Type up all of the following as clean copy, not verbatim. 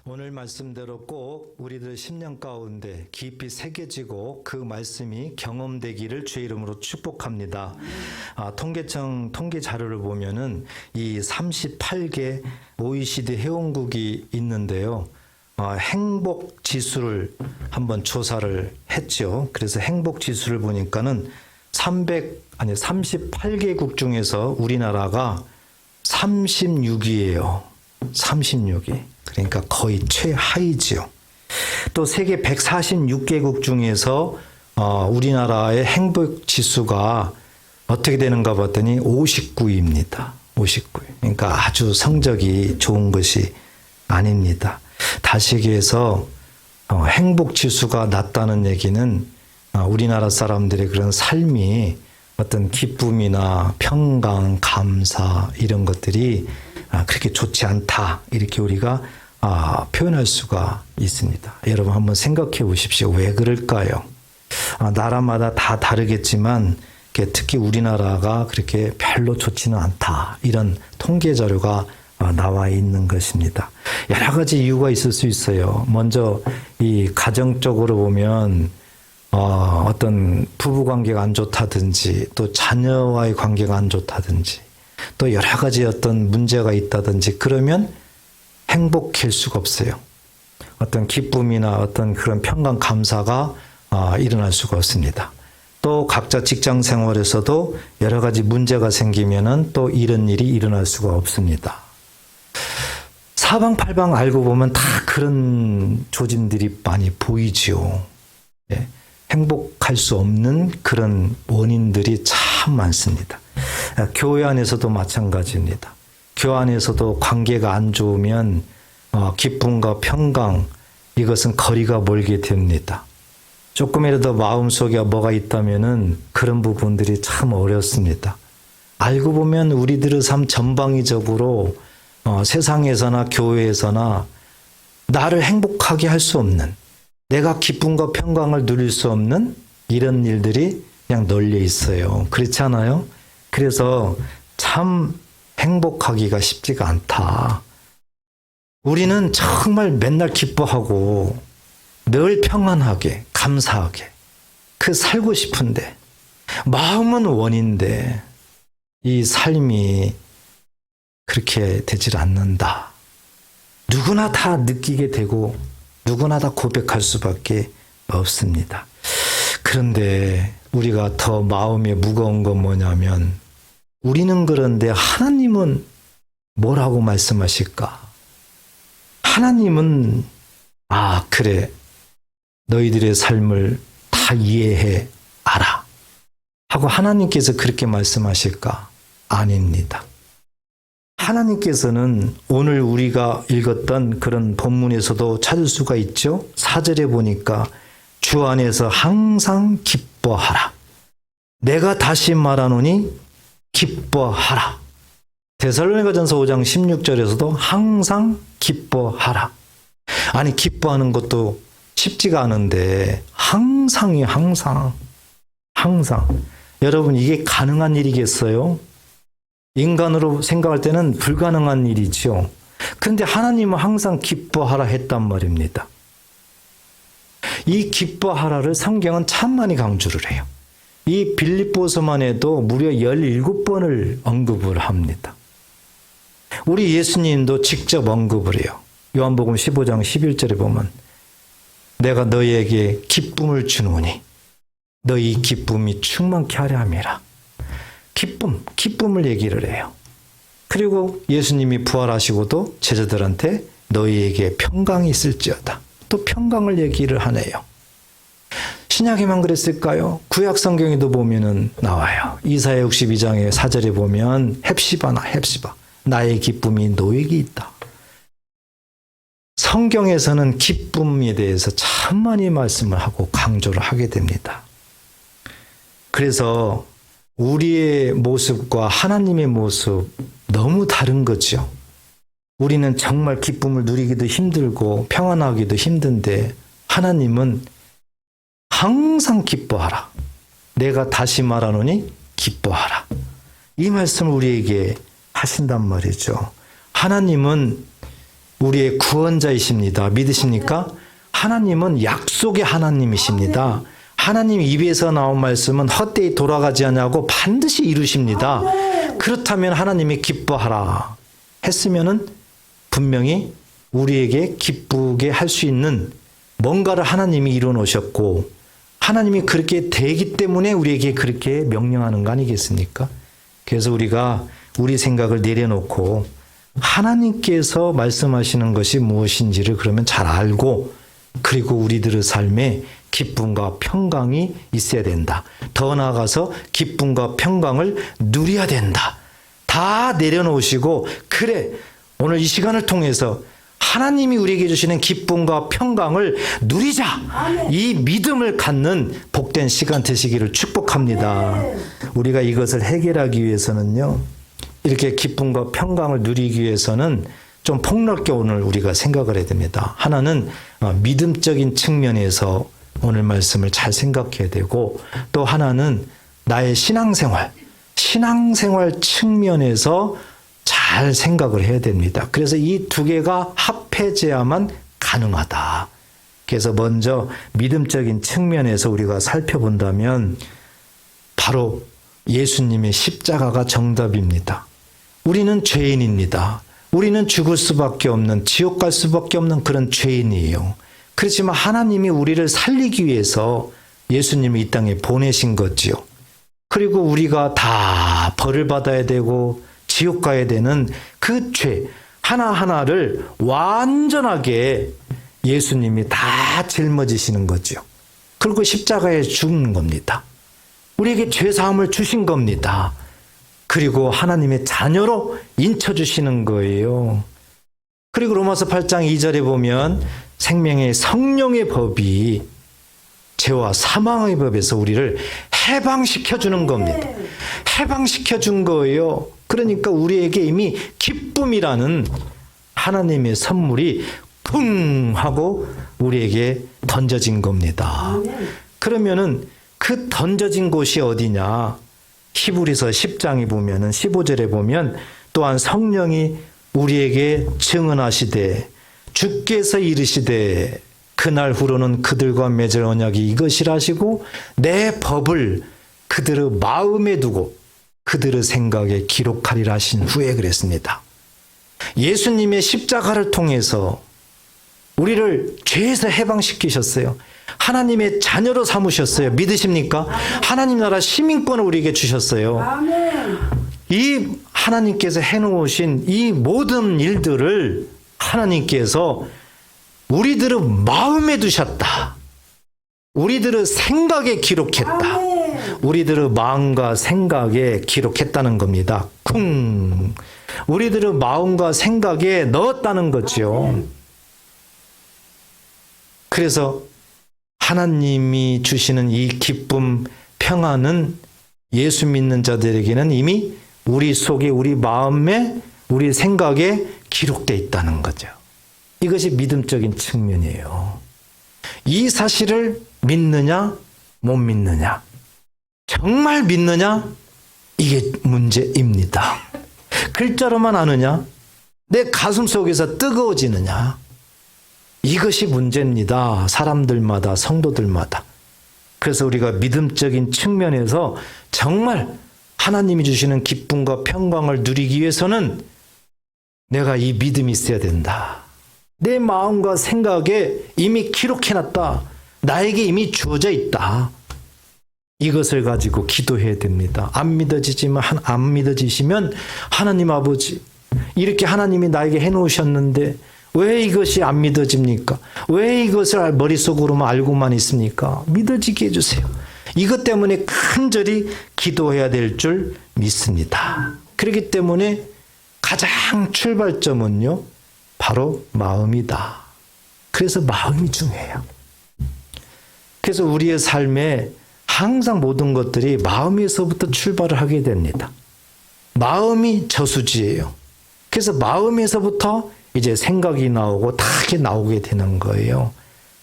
오늘 말씀대로 꼭 우리들 심령 가운데 깊이 새겨지고 그 말씀이 경험되기를 주의 이름으로 축복합니다. 통계청 통계 자료를 보면은 이 38개 OECD 회원국이 있는데요. 행복 지수를 한번 조사를 했죠. 그래서 행복 지수를 보니까는 38개국 중에서 우리나라가 36위예요. 36위. 그러니까 거의 최하위지요. 또 세계 146개국 중에서 우리나라의 행복 지수가 어떻게 되는가 봤더니 59위입니다. 59위. 그러니까 아주 성적이 좋은 것이 아닙니다. 다시 얘기해서 행복 지수가 낮다는 얘기는 우리나라 사람들의 그런 삶이 어떤 기쁨이나 평강, 감사 이런 것들이 그렇게 좋지 않다 이렇게 우리가 표현할 수가 있습니다. 여러분 한번 생각해 보십시오. 왜 그럴까요? 나라마다 다 다르겠지만 특히 우리나라가 그렇게 별로 좋지는 않다 이런 통계 자료가 나와 있는 것입니다. 여러 가지 이유가 있을 수 있어요. 먼저 이 가정적으로 보면 어떤 부부 관계가 안 좋다든지 또 자녀와의 관계가 안 좋다든지 또 여러 가지 어떤 문제가 있다든지 그러면 행복할 수가 없어요. 어떤 기쁨이나 어떤 그런 평강 감사가 일어날 수가 없습니다. 또 각자 직장 생활에서도 여러 가지 문제가 생기면은 또 이런 일이 일어날 수가 없습니다. 사방팔방 알고 보면 다 그런 조짐들이 많이 보이지요. 예. 행복할 수 없는 그런 원인들이 참 많습니다. 교회 안에서도 마찬가지입니다. 교회 안에서도 관계가 안 좋으면 기쁨과 평강 이것은 거리가 멀게 됩니다. 조금이라도 마음속에 뭐가 있다면은 그런 부분들이 참 어렵습니다. 알고 보면 우리들의 삶 전방위적으로 세상에서나 교회에서나 나를 행복하게 할 수 없는 내가 기쁨과 평강을 누릴 수 없는 이런 일들이 그냥 널려 있어요. 그렇지 않아요? 그래서 참 행복하기가 쉽지가 않다. 우리는 정말 맨날 기뻐하고 늘 평안하게 감사하게 그 살고 싶은데 마음은 원인데 이 삶이 그렇게 되질 않는다. 누구나 다 느끼게 되고 누구나 다 고백할 수밖에 없습니다. 그런데 우리가 더 마음이 무거운 건 뭐냐면 우리는 그런데 하나님은 뭐라고 말씀하실까? 하나님은 그래 너희들의 삶을 다 이해해 알아 하고 하나님께서 그렇게 말씀하실까? 아닙니다. 하나님께서는 오늘 우리가 읽었던 그런 본문에서도 찾을 수가 있죠. 4절에 보니까 주 안에서 항상 기뻐하라. 내가 다시 말하노니 기뻐하라. 데살로니가전서 5장 16절에서도 항상 기뻐하라. 아니 기뻐하는 것도 쉽지가 않은데 항상이 항상. 여러분 이게 가능한 일이겠어요? 인간으로 생각할 때는 불가능한 일이죠. 그런데 하나님은 항상 기뻐하라 했단 말입니다. 이 기뻐하라를 성경은 참 많이 강조를 해요. 이 빌립보서만 해도 무려 17번을 언급을 합니다. 우리 예수님도 직접 언급을 해요. 요한복음 15장 11절에 보면 내가 너희에게 기쁨을 주노니 너희 기쁨이 충만케 하려 함이라. 기쁨을 얘기를 해요. 그리고 예수님이 부활하시고도 제자들한테 너희에게 평강이 있을지어다. 또 평강을 얘기를 하네요. 신약에만 그랬을까요? 구약 성경에도 보면은 나와요. 이사야 62장의 4절에 보면 헵시바 나의 기쁨이 너에게 있다. 성경에서는 기쁨에 대해서 참 많이 말씀을 하고 강조를 하게 됩니다. 그래서 우리의 모습과 하나님의 모습 너무 다른 거죠. 우리는 정말 기쁨을 누리기도 힘들고 평안하기도 힘든데 하나님은 항상 기뻐하라. 내가 다시 말하노니 기뻐하라. 이 말씀을 우리에게 하신단 말이죠. 하나님은 우리의 구원자이십니다. 믿으십니까? 하나님은 약속의 하나님이십니다. 하나님 입에서 나온 말씀은 헛되이 돌아가지 않냐고 반드시 이루십니다. 그렇다면 하나님이 기뻐하라 했으면은 분명히 우리에게 기쁘게 할 수 있는 뭔가를 하나님이 이루어 놓으셨고, 하나님이 그렇게 되기 때문에 우리에게 그렇게 명령하는 거 아니겠습니까? 그래서 우리가 우리 생각을 내려놓고 하나님께서 말씀하시는 것이 무엇인지를 그러면 잘 알고, 그리고 우리들의 삶에 기쁨과 평강이 있어야 된다. 더 나아가서 기쁨과 평강을 누려야 된다. 다 내려놓으시고, 그래, 오늘 이 시간을 통해서 하나님이 우리에게 주시는 기쁨과 평강을 누리자. 이 믿음을 갖는 복된 시간 되시기를 축복합니다. 우리가 이것을 해결하기 위해서는요, 이렇게 기쁨과 평강을 누리기 위해서는 좀 폭넓게 오늘 우리가 생각을 해야 됩니다. 하나는 믿음적인 측면에서 오늘 말씀을 잘 생각해야 되고, 또 하나는 나의 신앙생활 측면에서 잘 생각을 해야 됩니다. 그래서 이 두 개가 합해져야만 가능하다. 그래서 먼저 믿음적인 측면에서 우리가 살펴본다면 바로 예수님의 십자가가 정답입니다. 우리는 죄인입니다. 우리는 죽을 수밖에 없는, 지옥 갈 수밖에 없는 그런 죄인이에요. 그렇지만 하나님이 우리를 살리기 위해서 예수님을 이 땅에 보내신 거지요. 그리고 우리가 다 벌을 받아야 되고 지옥 가야 되는 그 죄 하나하나를 완전하게 예수님이 다 짊어지시는 거죠. 그리고 십자가에 죽는 겁니다. 우리에게 죄사함을 주신 겁니다. 그리고 하나님의 자녀로 인쳐주시는 거예요. 그리고 로마서 8장 2절에 보면 생명의 성령의 법이 죄와 사망의 법에서 우리를 해방시켜 주는 겁니다. 해방시켜 준 거예요. 그러니까 우리에게 이미 기쁨이라는 하나님의 선물이 쿵 하고 우리에게 던져진 겁니다. 그러면은 그 던져진 곳이 어디냐? 히브리서 10장에 보면은 15절에 보면 또한 성령이 우리에게 증언하시되 주께서 이르시되 그날 후로는 그들과 맺을 언약이 이것이라 하시고 내 법을 그들의 마음에 두고 그들의 생각에 기록하리라 하신 후에 그랬습니다. 예수님의 십자가를 통해서 우리를 죄에서 해방시키셨어요. 하나님의 자녀로 삼으셨어요. 믿으십니까? 하나님 나라 시민권을 우리에게 주셨어요. 이 하나님께서 해놓으신 이 모든 일들을 하나님께서 우리들의 마음에 두셨다. 우리들의 생각에 기록했다. 우리들의 마음과 생각에 기록했다는 겁니다. 쿵. 우리들의 마음과 생각에 넣었다는 거죠. 그래서 하나님이 주시는 이 기쁨, 평안은 예수 믿는 자들에게는 이미 우리 속에, 우리 마음에, 우리 생각에 기록되어 있다는 거죠. 이것이 믿음적인 측면이에요. 이 사실을 믿느냐, 못 믿느냐, 정말 믿느냐, 이게 문제입니다. 글자로만 아느냐, 내 가슴 속에서 뜨거워지느냐, 이것이 문제입니다. 사람들마다, 성도들마다. 그래서 우리가 믿음적인 측면에서 정말 하나님이 주시는 기쁨과 평강을 누리기 위해서는 내가 이 믿음이 있어야 된다. 내 마음과 생각에 이미 기록해놨다. 나에게 이미 주어져 있다. 이것을 가지고 기도해야 됩니다. 안 믿어지시면 하나님 아버지, 이렇게 하나님이 나에게 해놓으셨는데 왜 이것이 안 믿어집니까? 왜 이것을 머릿속으로만 알고만 있습니까? 믿어지게 해주세요. 이것 때문에 간절히 기도해야 될 줄 믿습니다. 그렇기 때문에 가장 출발점은요, 바로 마음이다. 그래서 마음이 중요해요. 그래서 우리의 삶에 항상 모든 것들이 마음에서부터 출발을 하게 됩니다. 마음이 저수지예요. 그래서 마음에서부터 이제 생각이 나오고 다 이렇게 나오게 되는 거예요.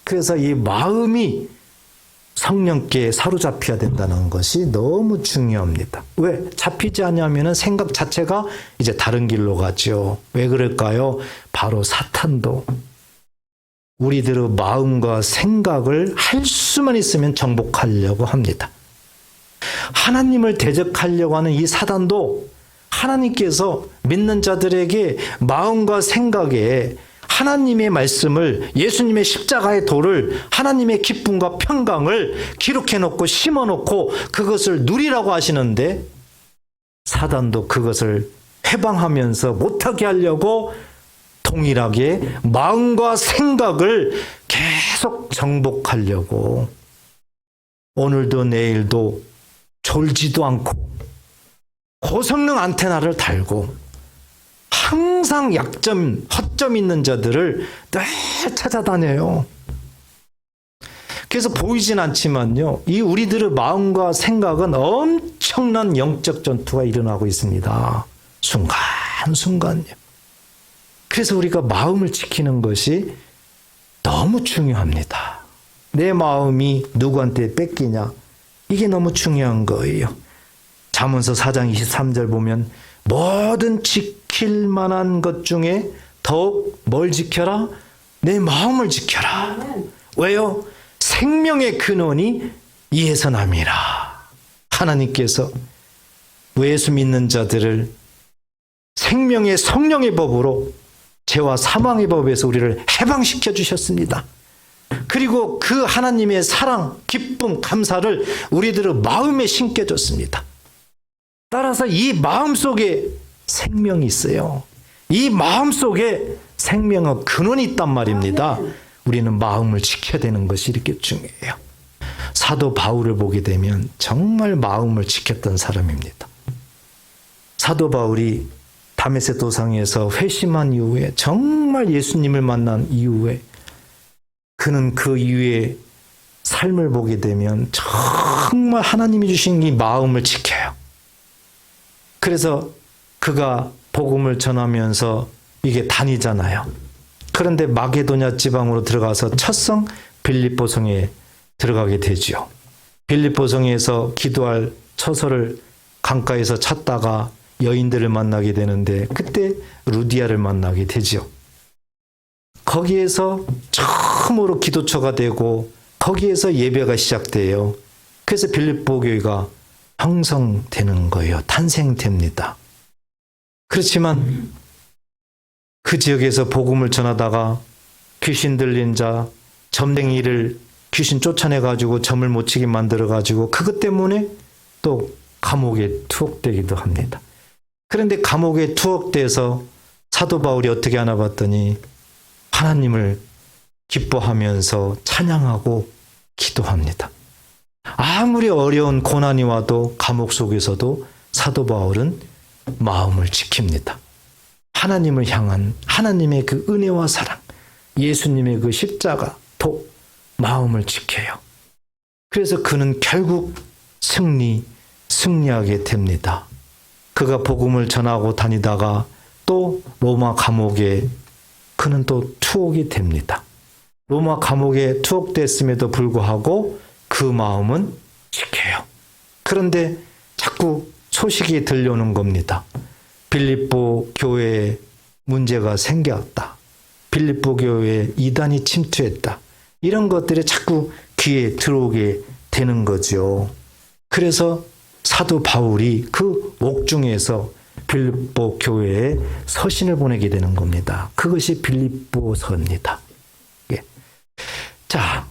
그래서 이 마음이 성령께 사로잡혀야 된다는 것이 너무 중요합니다. 왜? 잡히지 않냐면은 생각 자체가 이제 다른 길로 가죠. 왜 그럴까요? 바로 사탄도 우리들의 마음과 생각을 할 수만 있으면 정복하려고 합니다. 하나님을 대적하려고 하는 이 사단도 하나님께서 믿는 자들에게 마음과 생각에 하나님의 말씀을, 예수님의 십자가의 도를, 하나님의 기쁨과 평강을 기록해 놓고 심어 놓고 그것을 누리라고 하시는데 사단도 그것을 회방하면서 못하게 하려고 동일하게 마음과 생각을 계속 정복하려고 오늘도 내일도 졸지도 않고 고성능 안테나를 달고 항상 약점, 허점 있는 자들을 늘 찾아다녀요. 그래서 보이진 않지만요, 이 우리들의 마음과 생각은 엄청난 영적 전투가 일어나고 있습니다. 순간순간요. 그래서 우리가 마음을 지키는 것이 너무 중요합니다. 내 마음이 누구한테 뺏기냐, 이게 너무 중요한 거예요. 잠언서 4장 23절 보면 모든 지킬 만한 것 중에 더욱 뭘 지켜라? 내 마음을 지켜라. 왜요? 생명의 근원이 이에서 남이라. 하나님께서 예수 믿는 자들을 생명의 성령의 법으로 죄와 사망의 법에서 우리를 해방시켜 주셨습니다. 그리고 그 하나님의 사랑, 기쁨, 감사를 우리들의 마음에 심겨줬습니다. 따라서 이 마음 속에 생명이 있어요. 이 마음 속에 생명의 근원이 있단 말입니다. 우리는 마음을 지켜야 되는 것이 이렇게 중요해요. 사도 바울을 보게 되면 정말 마음을 지켰던 사람입니다. 사도 바울이 다메섹 도상에서 회심한 이후에, 정말 예수님을 만난 이후에, 그는 그 이후에 삶을 보게 되면 정말 하나님이 주신 이 마음을 지켜요. 그래서 그가 복음을 전하면서 이게 다니잖아요. 그런데 마게도냐 지방으로 들어가서 첫성 빌립보성에 들어가게 되죠. 빌립보성에서 기도할 처소를 강가에서 찾다가 여인들을 만나게 되는데 그때 루디아를 만나게 되죠. 거기에서 처음으로 기도처가 되고 거기에서 예배가 시작돼요. 그래서 빌립보 교회가 형성되는 거예요. 탄생됩니다. 그렇지만 그 지역에서 복음을 전하다가 귀신 들린 자, 점쟁이를 귀신 쫓아내가지고 점을 못 치게 만들어가지고 그것 때문에 또 감옥에 투옥되기도 합니다. 그런데 감옥에 투옥돼서 사도 바울이 어떻게 하나 봤더니 하나님을 기뻐하면서 찬양하고 기도합니다. 아무리 어려운 고난이 와도 감옥 속에서도 사도 바울은 마음을 지킵니다. 하나님을 향한 하나님의 그 은혜와 사랑, 예수님의 그 십자가, 도, 마음을 지켜요. 그래서 그는 결국 승리하게 됩니다. 그가 복음을 전하고 다니다가 또 로마 감옥에 그는 또 투옥이 됩니다. 로마 감옥에 투옥됐음에도 불구하고 그 마음은 지켜요. 그런데 자꾸 소식이 들려오는 겁니다. 빌립보 교회에 문제가 생겼다. 빌립보 교회에 이단이 침투했다. 이런 것들이 자꾸 귀에 들어오게 되는 거죠. 그래서 사도 바울이 그 옥중에서 빌립보 교회에 서신을 보내게 되는 겁니다. 그것이 빌립보서입니다. 예. 자,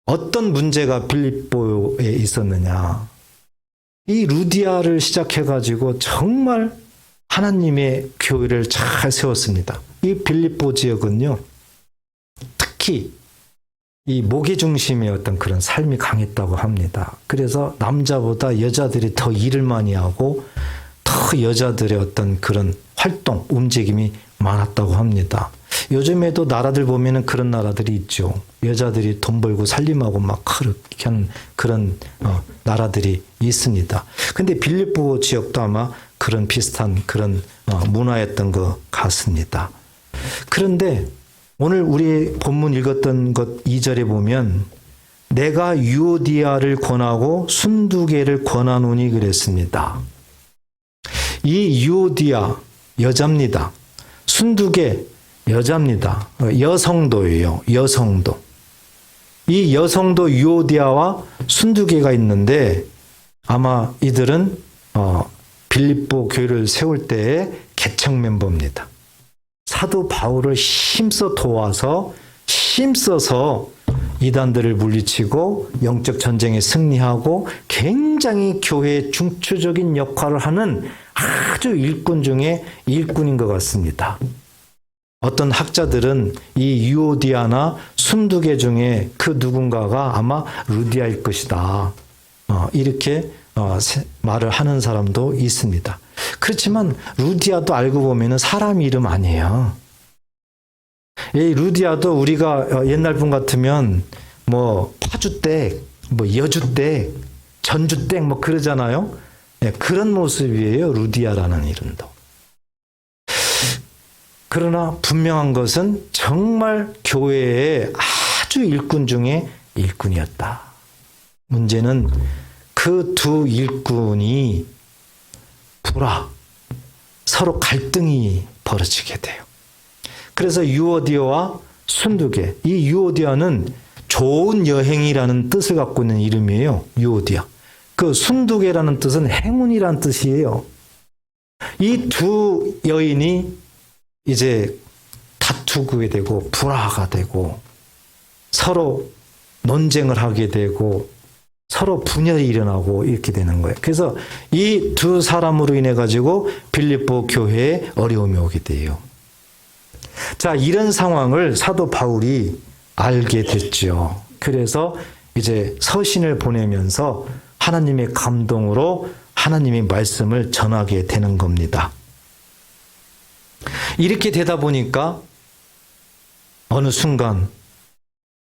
어떤 문제가 빌립보에 있었느냐? 이 루디아를 시작해가지고 정말 하나님의 교회를 잘 세웠습니다. 이 빌립보 지역은요, 특히 이 모계 중심의 어떤 그런 삶이 강했다고 합니다. 그래서 남자보다 여자들이 더 일을 많이 하고 더 여자들의 어떤 그런 활동, 움직임이 많았다고 합니다. 요즘에도 나라들 보면은 그런 나라들이 있죠. 여자들이 돈 벌고 살림하고 막 그렇게 하는 그런 나라들이 있습니다. 근데 빌립보 지역도 아마 그런 비슷한 그런 문화였던 것 같습니다. 그런데 오늘 우리 본문 읽었던 것 2절에 보면 내가 유오디아를 권하고 순두개를 권하노니 그랬습니다. 이 유오디아 여자입니다. 순두개 여자입니다. 여성도예요. 여성도. 이 여성도 유오디아와 순두개가 있는데 아마 이들은 빌립보 교회를 세울 때의 개척 멤버입니다. 사도 바울을 힘써 도와서 힘써서 이단들을 물리치고 영적 전쟁에 승리하고 굉장히 교회의 중추적인 역할을 하는 아주 일꾼 중에 일꾼인 것 같습니다. 어떤 학자들은 이 유오디아나 순두개 중에 그 누군가가 아마 루디아일 것이다. 이렇게 말을 하는 사람도 있습니다. 그렇지만 루디아도 알고 보면 사람 이름 아니에요. 이 루디아도 우리가 옛날 분 같으면 뭐 파주댁, 뭐 여주댁, 전주댁 뭐 그러잖아요. 그런 모습이에요. 루디아라는 이름도. 그러나 분명한 것은 정말 교회의 아주 일꾼 중에 일꾼이었다. 문제는 그 두 일꾼이 서로 갈등이 벌어지게 돼요. 그래서 유오디아와 순두개, 이 유오디아는 좋은 여행이라는 뜻을 갖고 있는 이름이에요. 유오디아. 그 순두개라는 뜻은 행운이라는 뜻이에요. 이 두 여인이 이제 다투게 되고 불화가 되고 서로 논쟁을 하게 되고 서로 분열이 일어나고 이렇게 되는 거예요. 그래서 이 두 사람으로 인해 가지고 빌립보 교회에 어려움이 오게 돼요. 자, 이런 상황을 사도 바울이 알게 됐죠. 그래서 이제 서신을 보내면서 하나님의 감동으로 하나님의 말씀을 전하게 되는 겁니다. 이렇게 되다 보니까 어느 순간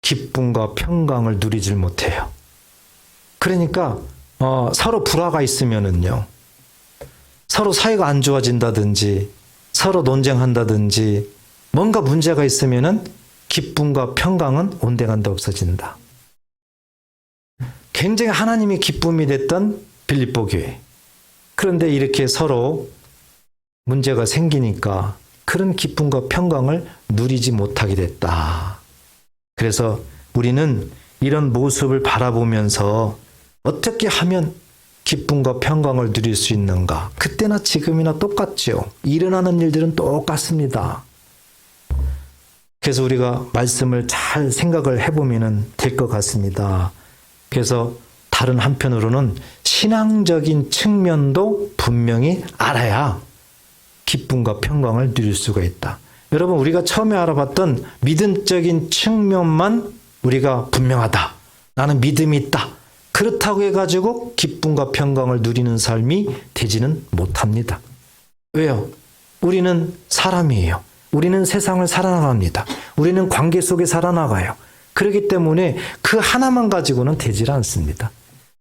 기쁨과 평강을 누리질 못해요. 그러니까 서로 불화가 있으면은요, 서로 사이가 안 좋아진다든지 서로 논쟁한다든지 뭔가 문제가 있으면은 기쁨과 평강은 온데간데 없어진다. 굉장히 하나님의 기쁨이 됐던 빌립보 교회. 그런데 이렇게 서로 문제가 생기니까 그런 기쁨과 평강을 누리지 못하게 됐다. 그래서 우리는 이런 모습을 바라보면서 어떻게 하면 기쁨과 평강을 누릴 수 있는가? 그때나 지금이나 똑같죠. 일어나는 일들은 똑같습니다. 그래서 우리가 말씀을 잘 생각을 해보면 될 것 같습니다. 그래서 다른 한편으로는 신앙적인 측면도 분명히 알아야 기쁨과 평강을 누릴 수가 있다. 여러분, 우리가 처음에 알아봤던 믿음적인 측면만 우리가 분명하다. 나는 믿음이 있다. 그렇다고 해가지고 기쁨과 평강을 누리는 삶이 되지는 못합니다. 왜요? 우리는 사람이에요. 우리는 세상을 살아나갑니다. 우리는 관계 속에 살아나가요. 그렇기 때문에 그 하나만 가지고는 되질 않습니다.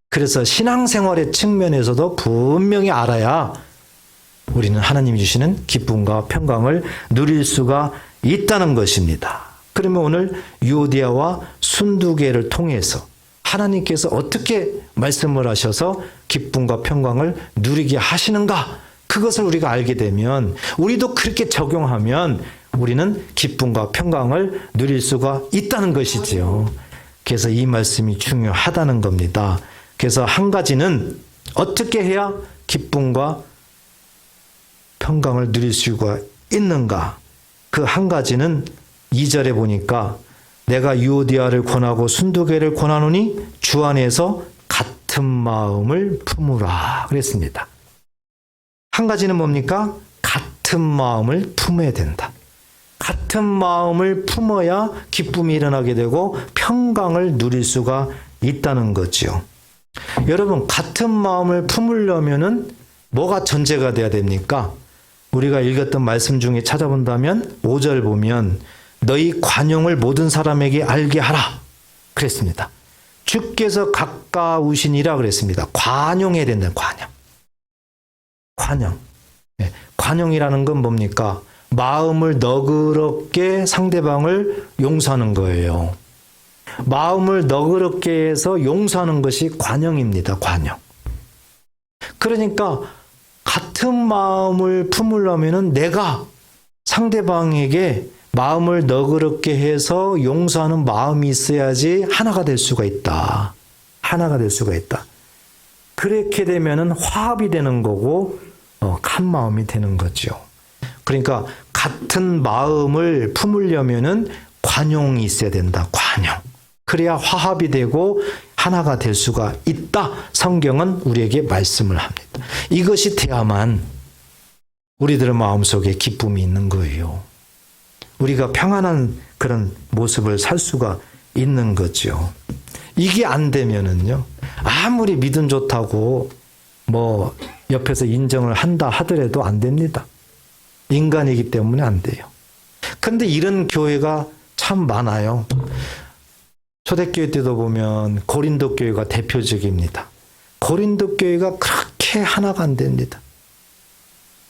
그래서 신앙생활의 측면에서도 분명히 알아야 우리는 하나님이 주시는 기쁨과 평강을 누릴 수가 있다는 것입니다. 그러면 오늘 유오디아와 순두개를 통해서 하나님께서 어떻게 말씀을 하셔서 기쁨과 평강을 누리게 하시는가? 그것을 우리가 알게 되면 우리도 그렇게 적용하면 우리는 기쁨과 평강을 누릴 수가 있다는 것이지요. 그래서 이 말씀이 중요하다는 겁니다. 그래서 한 가지는 어떻게 해야 기쁨과 평강을 누릴 수가 있는가? 그 한 가지는 2절에 보니까 내가 유오디아를 권하고 순두개를 권하노니 주 안에서 같은 마음을 품으라 그랬습니다. 한 가지는 뭡니까? 같은 마음을 품어야 된다. 같은 마음을 품어야 기쁨이 일어나게 되고 평강을 누릴 수가 있다는 거죠. 여러분, 같은 마음을 품으려면은 뭐가 전제가 돼야 됩니까? 우리가 읽었던 말씀 중에 찾아본다면 5절 보면 너희 관용을 모든 사람에게 알게 하라 그랬습니다. 주께서 가까우시니라 그랬습니다. 관용해야 된다는 관용. 관용이라는 건 뭡니까? 마음을 너그럽게 상대방을 용서하는 거예요. 마음을 너그럽게 해서 용서하는 것이 관용입니다. 관용. 그러니까 같은 마음을 품으려면은 내가 상대방에게 마음을 너그럽게 해서 용서하는 마음이 있어야지 하나가 될 수가 있다. 하나가 될 수가 있다. 그렇게 되면은 화합이 되는 거고 한 마음이 되는 거죠. 그러니까 같은 마음을 품으려면은 관용이 있어야 된다. 관용. 그래야 화합이 되고 하나가 될 수가 있다. 성경은 우리에게 말씀을 합니다. 이것이 돼야만 우리들의 마음속에 기쁨이 있는 거예요. 우리가 평안한 그런 모습을 살 수가 있는 거죠. 이게 안 되면은요, 아무리 믿음 좋다고 뭐 옆에서 인정을 한다 하더라도 안 됩니다. 인간이기 때문에 안 돼요. 근데 이런 교회가 참 많아요. 초대교회 때도 보면 고린도 교회가 대표적입니다. 고린도 교회가 그렇게 하나가 안 됩니다.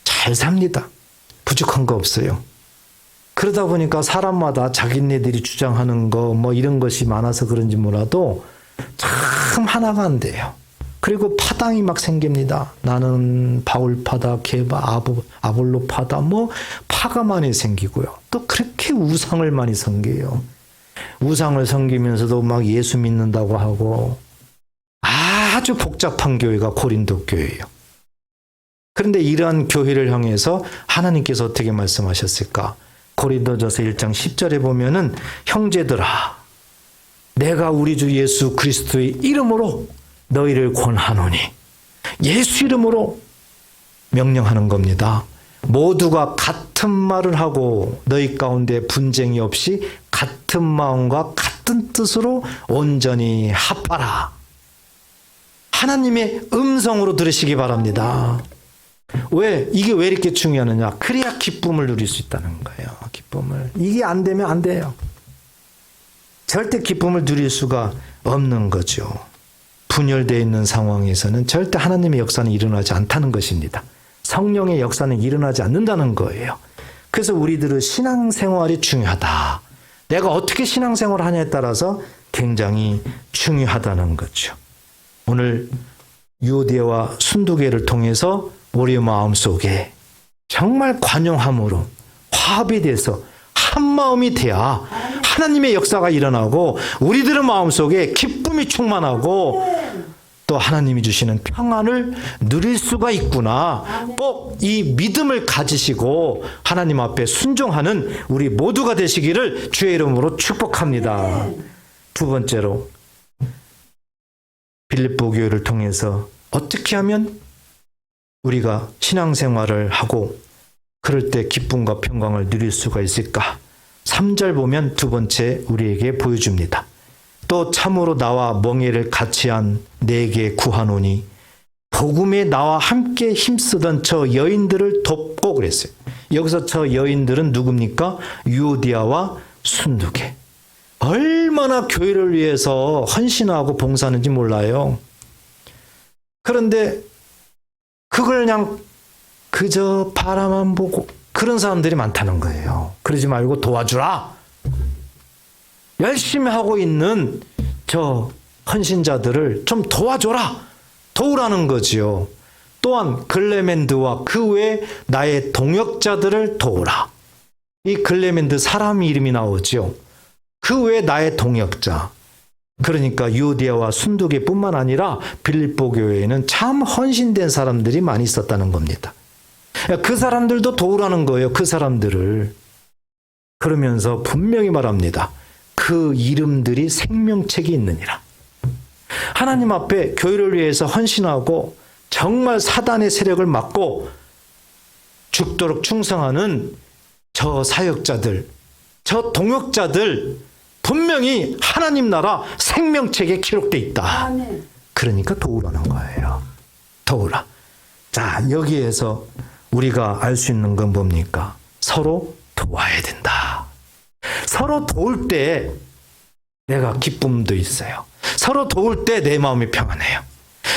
잘 삽니다. 부족한 거 없어요. 그러다 보니까 사람마다 자기네들이 주장하는 거 뭐 이런 것이 많아서 그런지 몰라도 참 하나가 안 돼요. 그리고 파당이 막 생깁니다. 나는 바울파다, 아볼로파다, 뭐 파가 많이 생기고요. 또 그렇게 우상을 많이 섬겨요. 우상을 섬기면서도 막 예수 믿는다고 하고 아주 복잡한 교회가 고린도 교회예요. 그런데 이러한 교회를 향해서 하나님께서 어떻게 말씀하셨을까? 고린도전서 1장 10절에 보면은 형제들아 내가 우리 주 예수 그리스도의 이름으로 너희를 권하노니 예수 이름으로 명령하는 겁니다. 모두가 같은 말을 하고 너희 가운데 분쟁이 없이 같은 마음과 같은 뜻으로 온전히 합하라. 하나님의 음성으로 들으시기 바랍니다. 이게 왜 이렇게 중요하느냐? 그래야 기쁨을 누릴 수 있다는 거예요. 기쁨을. 이게 안 되면 안 돼요. 절대 기쁨을 누릴 수가 없는 거죠. 분열되어 있는 상황에서는 절대 하나님의 역사는 일어나지 않다는 것입니다. 성령의 역사는 일어나지 않는다는 거예요. 그래서 우리들은 신앙생활이 중요하다. 내가 어떻게 신앙생활을 하냐에 따라서 굉장히 중요하다는 거죠. 오늘 유오디아와 순두계를 통해서 우리 마음속에 정말 관용함으로 화합이 돼서 한 마음이 돼야 하나님의 역사가 일어나고 우리들의 마음속에 기쁨이 충만하고 또 하나님이 주시는 평안을 누릴 수가 있구나. 꼭 이 믿음을 가지시고 하나님 앞에 순종하는 우리 모두가 되시기를 주의 이름으로 축복합니다. 두 번째로 빌립보 교회를 통해서 어떻게 하면 우리가 신앙생활을 하고 그럴 때 기쁨과 평강을 누릴 수가 있을까? 3절 보면 두 번째 우리에게 보여줍니다. 또 참으로 나와 멍에를 같이 한 내게 구하노니 복음에 나와 함께 힘쓰던 저 여인들을 돕고 그랬어요. 여기서 저 여인들은 누굽니까? 유오디아와 순두계. 얼마나 교회를 위해서 헌신하고 봉사하는지 몰라요. 그런데 그걸 그냥 그저 바라만 보고 그런 사람들이 많다는 거예요. 그러지 말고 도와주라. 열심히 하고 있는 저 헌신자들을 좀 도와줘라. 도우라는 거지요. 또한 글레멘드와 그 외 나의 동역자들을 도우라. 이 글레멘드 사람 이름이 나오죠. 그 외 나의 동역자. 그러니까 유오디아와 순두계뿐만 아니라 빌립보 교회에는 참 헌신된 사람들이 많이 있었다는 겁니다. 그 사람들도 도우라는 거예요. 그 사람들을. 그러면서 분명히 말합니다. 그 이름들이 생명책이 있느니라. 하나님 앞에 교회를 위해서 헌신하고 정말 사단의 세력을 막고 죽도록 충성하는 저 사역자들, 저 동역자들 분명히 하나님 나라 생명책에 기록돼 있다. 그러니까 도우라는 거예요. 도우라. 자, 여기에서 우리가 알 수 있는 건 뭡니까? 서로 도와야 된다. 서로 도울 때 내가 기쁨도 있어요. 서로 도울 때 내 마음이 평안해요.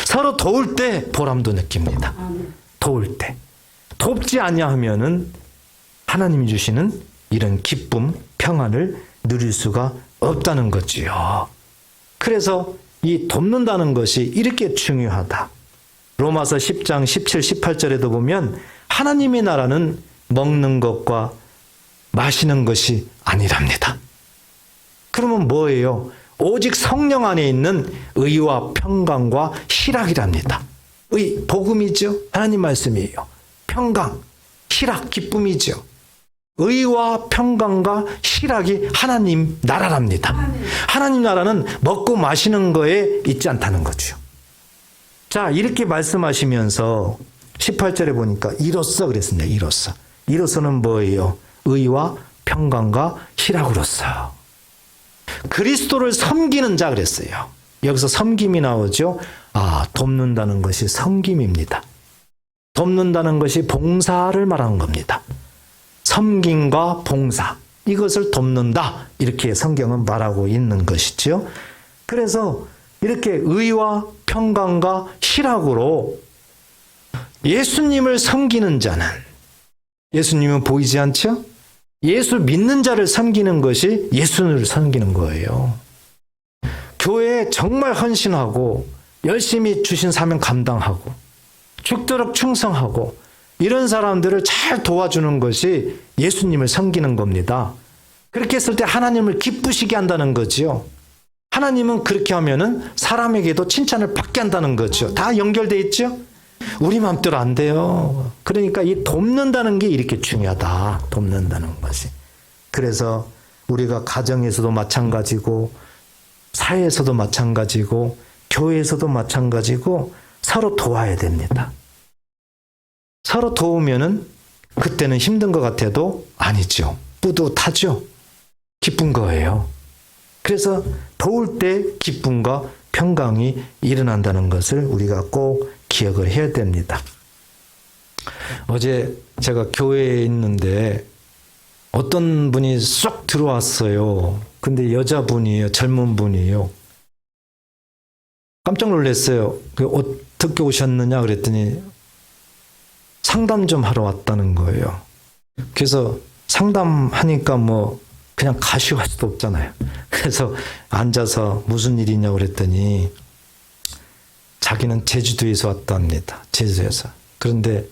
서로 도울 때 보람도 느낍니다. 도울 때. 돕지 아니하면은 하나님이 주시는 이런 기쁨, 평안을 누릴 수가 없다는 거지요. 그래서 이 돕는다는 것이 이렇게 중요하다. 로마서 10장 17, 18절에도 보면 하나님의 나라는 먹는 것과 마시는 것이 아니랍니다. 그러면 뭐예요? 오직 성령 안에 있는 의와 평강과 희락이랍니다. 의, 복음이죠. 하나님 말씀이에요. 평강, 희락, 기쁨이죠. 의와 평강과 희락이 하나님 나라랍니다. 하나님 나라는 먹고 마시는 거에 있지 않다는 거죠. 자, 이렇게 말씀하시면서 18절에 보니까 이로써 그랬습니다. 이로써. 이로써는 뭐예요? 의와 평강과 희락으로써. 그리스도를 섬기는 자 그랬어요. 여기서 섬김이 나오죠. 아, 돕는다는 것이 섬김입니다. 돕는다는 것이 봉사를 말하는 겁니다. 섬김과 봉사, 이것을 돕는다, 이렇게 성경은 말하고 있는 것이죠. 그래서 이렇게 의와 평강과 희락으로 예수님을 섬기는 자는, 예수님은 보이지 않죠? 예수 믿는 자를 섬기는 것이 예수를 섬기는 거예요. 교회에 정말 헌신하고 열심히 주신 사명 감당하고 죽도록 충성하고 이런 사람들을 잘 도와주는 것이 예수님을 섬기는 겁니다. 그렇게 했을 때 하나님을 기쁘시게 한다는 거죠. 하나님은 그렇게 하면은 사람에게도 칭찬을 받게 한다는 거죠. 다 연결돼 있죠? 우리 마음대로 안 돼요. 그러니까 이 돕는다는 게 이렇게 중요하다. 돕는다는 것이. 그래서 우리가 가정에서도 마찬가지고 사회에서도 마찬가지고 교회에서도 마찬가지고 서로 도와야 됩니다. 서로 도우면은 그때는 힘든 것 같아도 아니죠. 뿌듯하죠. 기쁜 거예요. 그래서 도울 때 기쁨과 평강이 일어난다는 것을 우리가 꼭 기억을 해야 됩니다. 어제 제가 교회에 있는데 어떤 분이 쏙 들어왔어요. 근데 여자분이에요. 젊은 분이에요. 깜짝 놀랐어요. 어떻게 오셨느냐 그랬더니 상담 좀 하러 왔다는 거예요. 그래서 상담하니까 뭐 그냥 가시고 할 수도 없잖아요. 그래서 앉아서 무슨 일이냐고 그랬더니 자기는 제주도에서 왔답니다. 제주도에서. 그런데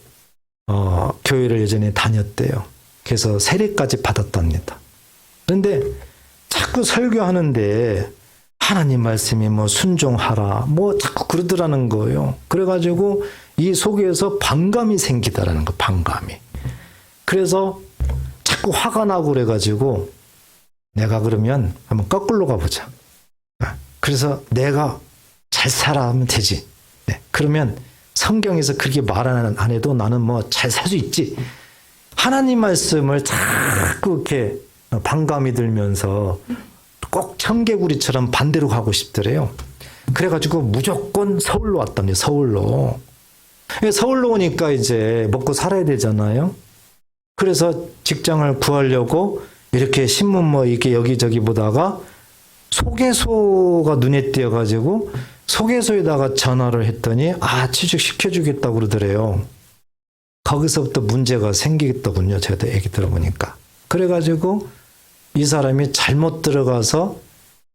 교회를 예전에 다녔대요. 그래서 세례까지 받았답니다. 그런데 자꾸 설교하는데 하나님 말씀이 뭐 순종하라 뭐 자꾸 그러더라는 거예요. 그래가지고 이 속에서 반감이 생기더라는 거, 반감이. 그래서 자꾸 화가 나고 그래가지고 내가 그러면 한번 거꾸로 가보자. 그래서 내가 잘 살아 하면 되지. 그러면 성경에서 그렇게 말 안 해도 나는 뭐 잘 살 수 있지. 하나님 말씀을 자꾸 이렇게 반감이 들면서 꼭 청개구리처럼 반대로 가고 싶더래요. 그래가지고 무조건 서울로 왔답니다. 서울로. 서울로 오니까 이제 먹고 살아야 되잖아요. 그래서 직장을 구하려고 이렇게 신문 뭐 이렇게 여기저기 보다가 소개소가 눈에 띄어가지고 소개소에다가 전화를 했더니 취직시켜주겠다고 그러더래요. 거기서부터 문제가 생기겠더군요. 제가 얘기 들어보니까. 그래가지고 이 사람이 잘못 들어가서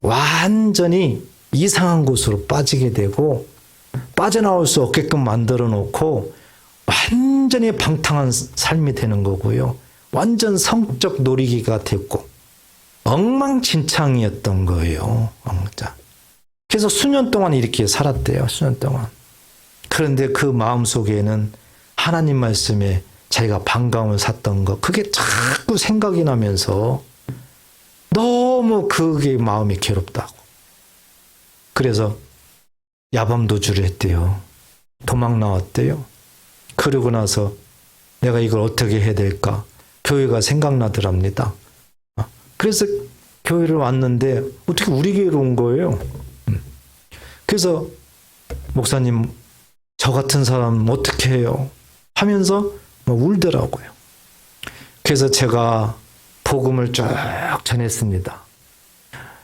완전히 이상한 곳으로 빠지게 되고 빠져나올 수 없게끔 만들어 놓고 완전히 방탕한 삶이 되는 거고요. 완전 성적 놀이기가 됐고 엉망진창이었던 거예요. 그래서 수년 동안 이렇게 살았대요. 수년 동안. 그런데 그 마음속에는 하나님 말씀에 자기가 반감을 샀던 거 그게 자꾸 생각이 나면서 너무 그게 마음이 괴롭다고. 그래서 야밤도주를 했대요. 도망 나왔대요. 그러고 나서 내가 이걸 어떻게 해야 될까? 교회가 생각나더랍니다. 그래서 교회를 왔는데 어떻게 우리 교회로 온 거예요? 그래서 목사님 저 같은 사람 어떻게 해요? 하면서 울더라고요. 그래서 제가 복음을 쭉 전했습니다.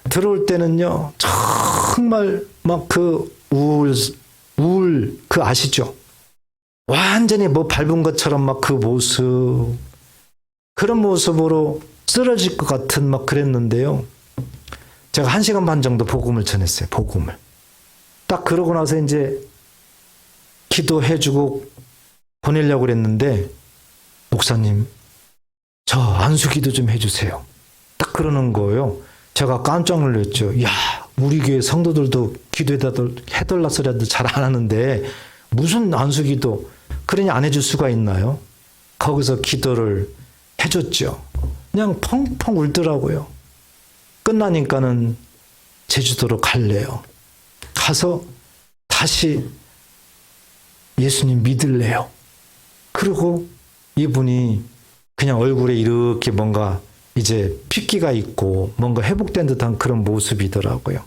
들어올 때는요 정말 막 그 우울 그 아시죠? 완전히 뭐 밟은 것처럼 막 그 모습 그런 모습으로 쓰러질 것 같은 막 그랬는데요. 제가 1시간 반 정도 복음을 전했어요. 복음을. 딱 그러고 나서 이제 기도해주고 보내려고 그랬는데 목사님 저 안수기도 좀 해주세요. 딱 그러는 거예요. 제가 깜짝 놀랐죠. 야, 우리 교회 성도들도 기도해달라 소리도 잘 안 하는데 무슨 안수기도 그러니 안 해줄 수가 있나요? 거기서 기도를 해줬죠. 그냥 펑펑 울더라고요. 끝나니까는 제주도로 갈래요. 가서 다시 예수님 믿을래요. 그리고 이분이 그냥 얼굴에 이렇게 뭔가 이제 핏기가 있고 뭔가 회복된 듯한 그런 모습이더라고요.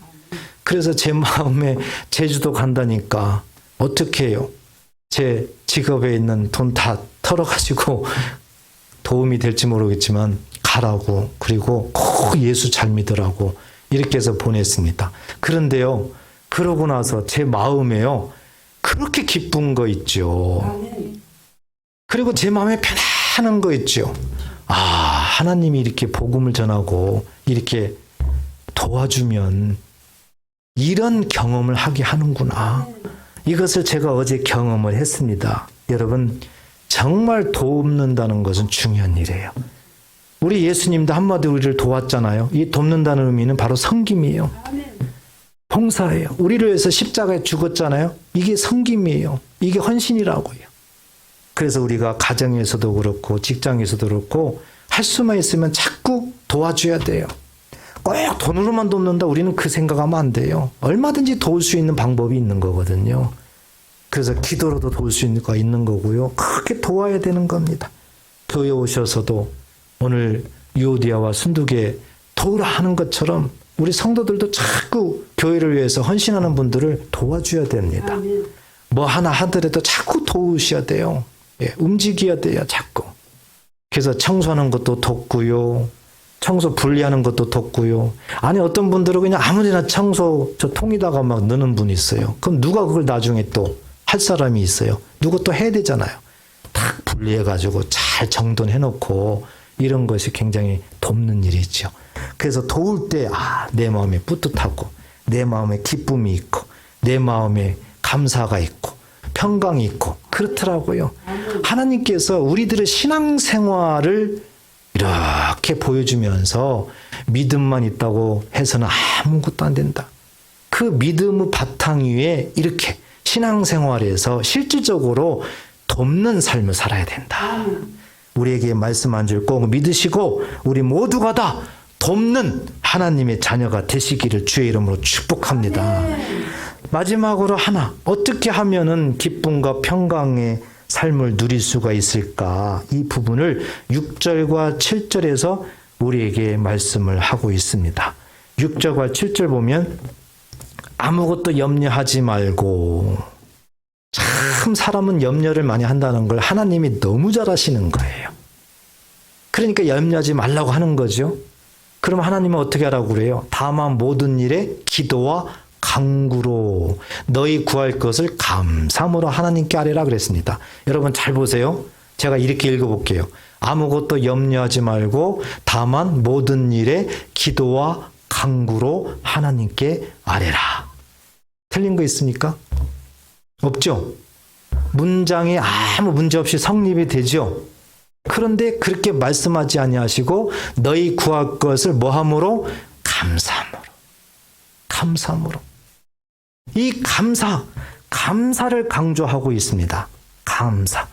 그래서 제 마음에 제주도 간다니까 어떻게 해요? 제 직업에 있는 돈 다 털어가지고 도움이 될지 모르겠지만 가라고, 그리고 꼭 예수 잘 믿으라고 이렇게 해서 보냈습니다. 그런데요, 그러고 나서 제 마음에요, 그렇게 기쁜 거 있죠. 그리고 제 마음에 편안한 거 있죠. 아, 하나님이 이렇게 복음을 전하고 이렇게 도와주면 이런 경험을 하게 하는구나. 이것을 제가 어제 경험을 했습니다. 여러분, 정말 돕는다는 것은 중요한 일이에요. 우리 예수님도 한마디 우리를 도왔잖아요. 이 돕는다는 의미는 바로 섬김이에요. 봉사예요. 우리를 위해서 십자가에 죽었잖아요. 이게 섬김이에요. 이게 헌신이라고요. 그래서 우리가 가정에서도 그렇고 직장에서도 그렇고 할 수만 있으면 자꾸 도와줘야 돼요. 꼭 돈으로만 돕는다, 우리는 그 생각하면 안 돼요. 얼마든지 도울 수 있는 방법이 있는 거거든요. 그래서 기도로도 도울 수 있는 거 있는 거고요. 그렇게 도와야 되는 겁니다. 교회 오셔서도 오늘 유오디아와 순두계 도우라 하는 것처럼 우리 성도들도 자꾸 교회를 위해서 헌신하는 분들을 도와줘야 됩니다. 뭐 하나 하더라도 자꾸 도우셔야 돼요. 예, 움직여야 돼요, 자꾸. 그래서 청소하는 것도 돕고요. 청소 분리하는 것도 돕고요. 아니, 어떤 분들은 그냥 아무데나 청소 저 통에다가 막 넣는 분이 있어요. 그럼 누가 그걸 나중에 또 할 사람이 있어요. 누가 또 해야 되잖아요. 딱 분리해가지고 잘 정돈해놓고 이런 것이 굉장히 돕는 일이죠. 그래서 도울 때, 아, 내 마음에 뿌듯하고, 내 마음에 기쁨이 있고, 내 마음에 감사가 있고, 평강이 있고, 그렇더라고요. 하나님께서 우리들의 신앙생활을 이렇게 보여주면서 믿음만 있다고 해서는 아무것도 안 된다. 그 믿음의 바탕 위에 이렇게 신앙생활에서 실질적으로 돕는 삶을 살아야 된다. 우리에게 말씀 한 줄 꼭 믿으시고 우리 모두가 다 돕는 하나님의 자녀가 되시기를 주의 이름으로 축복합니다. 마지막으로 하나, 어떻게 하면은 기쁨과 평강의 삶을 누릴 수가 있을까? 이 부분을 6절과 7절에서 우리에게 말씀을 하고 있습니다. 6절과 7절 보면 아무것도 염려하지 말고, 참 사람은 염려를 많이 한다는 걸 하나님이 너무 잘 아시는 거예요. 그러니까 염려하지 말라고 하는 거죠. 그럼 하나님은 어떻게 하라고 그래요? 다만 모든 일에 기도와 간구로 너희 구할 것을 감사함으로 하나님께 아뢰라 그랬습니다. 여러분 잘 보세요. 제가 이렇게 읽어볼게요. 아무것도 염려하지 말고 다만 모든 일에 기도와 간구로 하나님께 아뢰라. 틀린 거 있습니까? 없죠? 문장이 아무 문제 없이 성립이 되죠? 그런데 그렇게 말씀하지 아니하시고 너희 구할 것을 뭐함으로? 감사함으로. 감사함으로. 이 감사를 강조하고 있습니다. 감사.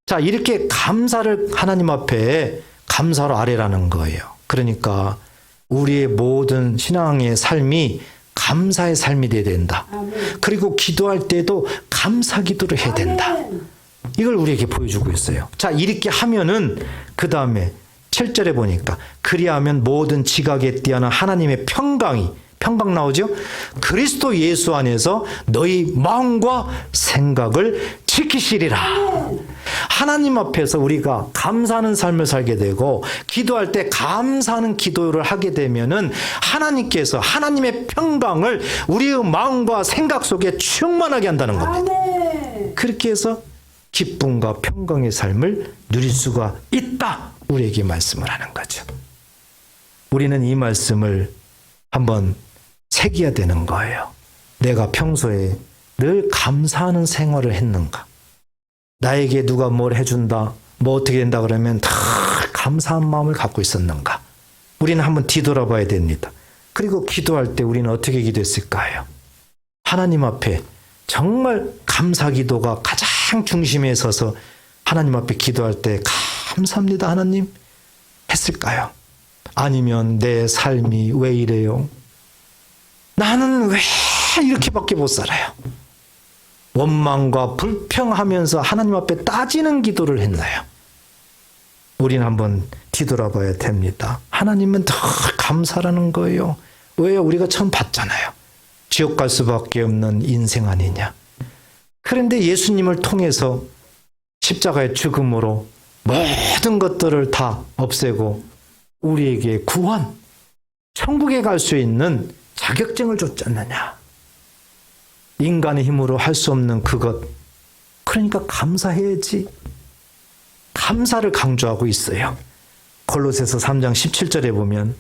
자, 이렇게 감사를 하나님 앞에 감사로 아뢰라는 거예요. 그러니까 우리의 모든 신앙의 삶이 감사의 삶이 돼야 된다. 그리고 기도할 때도 감사 기도를 해야 된다. 이걸 우리에게 보여주고 있어요. 자, 이렇게 하면은 그 다음에 7절에 보니까 그리하면 모든 지각에 뛰어난 하나님의 평강 나오죠? 그리스도 예수 안에서 너희 마음과 생각을 지키시리라. 하나님 앞에서 우리가 감사하는 삶을 살게 되고 기도할 때 감사하는 기도를 하게 되면은 하나님께서 하나님의 평강을 우리의 마음과 생각 속에 충만하게 한다는 겁니다. 그렇게 해서 기쁨과 평강의 삶을 누릴 수가 있다. 우리에게 말씀을 하는 거죠. 우리는 이 말씀을 한번 새겨야 되는 거예요. 내가 평소에 늘 감사하는 생활을 했는가? 나에게 누가 뭘 해준다, 뭐 어떻게 된다 그러면 다 감사한 마음을 갖고 있었는가? 우리는 한번 뒤돌아봐야 됩니다. 그리고 기도할 때 우리는 어떻게 기도했을까요? 하나님 앞에 정말 감사 기도가 가장 중심에 서서 하나님 앞에 기도할 때 감사합니다 하나님 했을까요? 아니면 내 삶이 왜 이래요? 나는 왜 이렇게밖에 못 살아요? 원망과 불평하면서 하나님 앞에 따지는 기도를 했나요? 우리는 한번 뒤돌아봐야 됩니다. 하나님은 더 감사라는 거예요. 왜요? 우리가 처음 봤잖아요. 지옥 갈 수밖에 없는 인생 아니냐. 그런데 예수님을 통해서 십자가의 죽음으로 모든 것들을 다 없애고 우리에게 구원, 천국에 갈 수 있는 자격증을 줬지 않느냐. 인간의 힘으로 할 수 없는 그것. 그러니까 감사해야지. 감사를 강조하고 있어요. 골로새서 3장 17절에 보면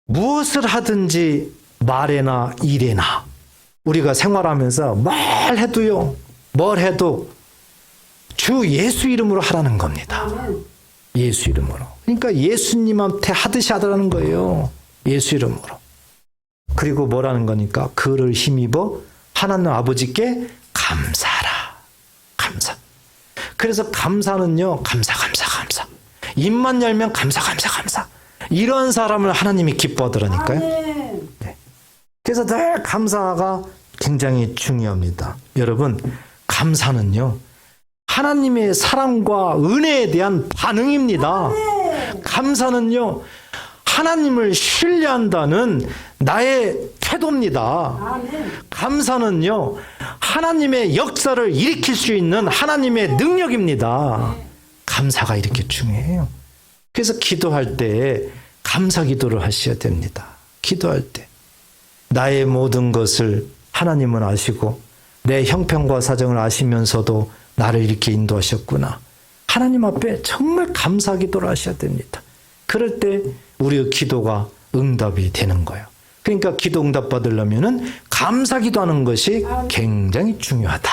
무엇을 하든지 말에나 일에나 우리가 생활하면서 뭘 해도 주 예수 이름으로 하라는 겁니다. 예수 이름으로. 그러니까 예수님한테 하듯이 하라는 거예요. 예수 이름으로. 그리고 뭐라는 거니까 그를 힘입어 하나님 아버지께 감사하라. 감사. 그래서 감사는요. 감사. 입만 열면 감사. 이런 사람을 하나님이 기뻐하더라니까요. 네. 그래서 늘 감사가 굉장히 중요합니다. 여러분, 감사는요. 하나님의 사랑과 은혜에 대한 반응입니다. 감사는요. 하나님을 신뢰한다는 나의 태도입니다. 감사는요. 하나님의 역사를 일으킬 수 있는 하나님의 능력입니다. 감사가 이렇게 중요해요. 그래서 기도할 때 감사 기도를 하셔야 됩니다. 기도할 때. 나의 모든 것을 하나님은 아시고 내 형편과 사정을 아시면서도 나를 이렇게 인도하셨구나. 하나님 앞에 정말 감사 기도를 하셔야 됩니다. 그럴 때 우리의 기도가 응답이 되는 거예요. 그러니까 기도 응답 받으려면은 감사 기도하는 것이 굉장히 중요하다.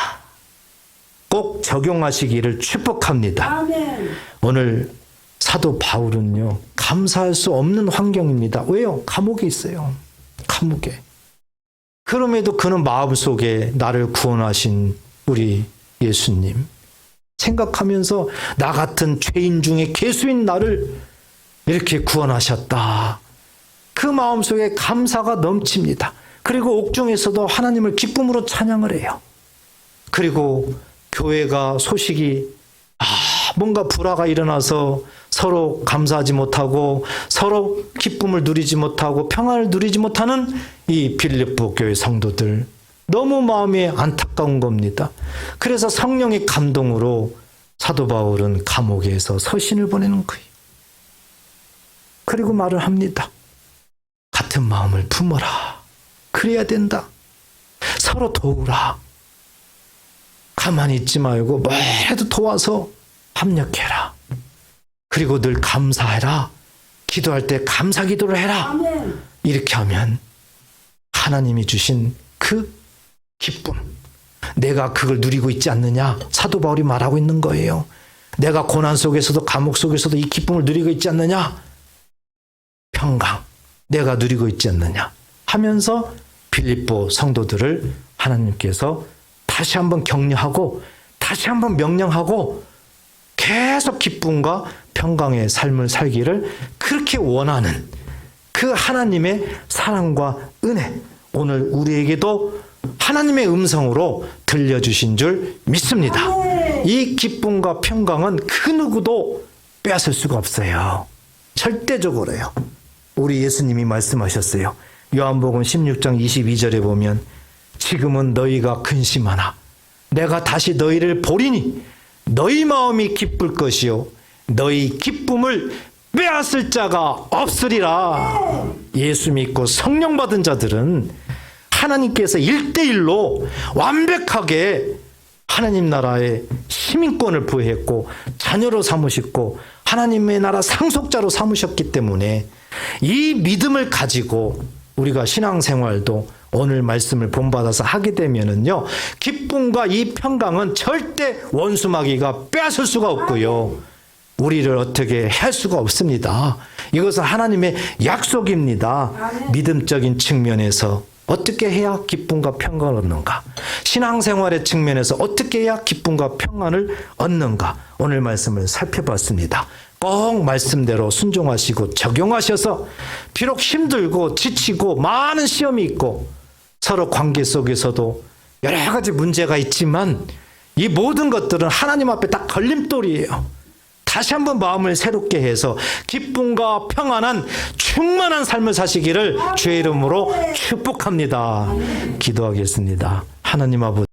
꼭 적용하시기를 축복합니다. 아멘. 오늘 사도 바울은요, 감사할 수 없는 환경입니다. 왜요? 감옥에 있어요. 감옥에. 그럼에도 그는 마음속에 나를 구원하신 우리 예수님 생각하면서 나 같은 죄인 중에 괴수인 나를 이렇게 구원하셨다. 그 마음속에 감사가 넘칩니다. 그리고 옥중에서도 하나님을 기쁨으로 찬양을 해요. 그리고 교회가 소식이 뭔가 불화가 일어나서 서로 감사하지 못하고 서로 기쁨을 누리지 못하고 평안을 누리지 못하는 이 빌립보 교회 성도들 너무 마음이 안타까운 겁니다. 그래서 성령의 감동으로 사도 바울은 감옥에서 서신을 보내는 거예요. 그리고 말을 합니다. 같은 마음을 품어라. 그래야 된다. 서로 도우라. 가만히 있지 말고 뭘 해도 도와서 합력해라. 그리고 늘 감사해라. 기도할 때 감사 기도를 해라. 아멘. 이렇게 하면 하나님이 주신 그 기쁨, 내가 그걸 누리고 있지 않느냐? 사도 바울이 말하고 있는 거예요. 내가 고난 속에서도 감옥 속에서도 이 기쁨을 누리고 있지 않느냐? 평강, 내가 누리고 있지 않느냐? 하면서 빌립보 성도들을 하나님께서 다시 한번 격려하고 다시 한번 명령하고 계속 기쁨과 평강의 삶을 살기를 그렇게 원하는 그 하나님의 사랑과 은혜, 오늘 우리에게도 하나님의 음성으로 들려주신 줄 믿습니다. 이 기쁨과 평강은 그 누구도 빼앗을 수가 없어요. 절대적으로요. 우리 예수님이 말씀하셨어요. 요한복음 16장 22절에 보면 지금은 너희가 근심하나 내가 다시 너희를 보리니 너희 마음이 기쁠 것이요 너희 기쁨을 빼앗을 자가 없으리라. 예수 믿고 성령 받은 자들은 하나님께서 1:1로 완벽하게 하나님 나라의 시민권을 부여했고 자녀로 삼으셨고 하나님의 나라 상속자로 삼으셨기 때문에 이 믿음을 가지고 우리가 신앙생활도 오늘 말씀을 본받아서 하게 되면은요, 기쁨과 이 평강은 절대 원수마귀가 빼앗을 수가 없고요, 우리를 어떻게 할 수가 없습니다. 이것은 하나님의 약속입니다. 믿음적인 측면에서 어떻게 해야 기쁨과 평강을 얻는가? 신앙생활의 측면에서 어떻게 해야 기쁨과 평안을 얻는가? 오늘 말씀을 살펴봤습니다. 꼭 말씀대로 순종하시고 적용하셔서 비록 힘들고 지치고 많은 시험이 있고 서로 관계 속에서도 여러 가지 문제가 있지만 이 모든 것들은 하나님 앞에 딱 걸림돌이에요. 다시 한번 마음을 새롭게 해서 기쁨과 평안한 충만한 삶을 사시기를 주의 이름으로 축복합니다. 기도하겠습니다. 하나님 아버지,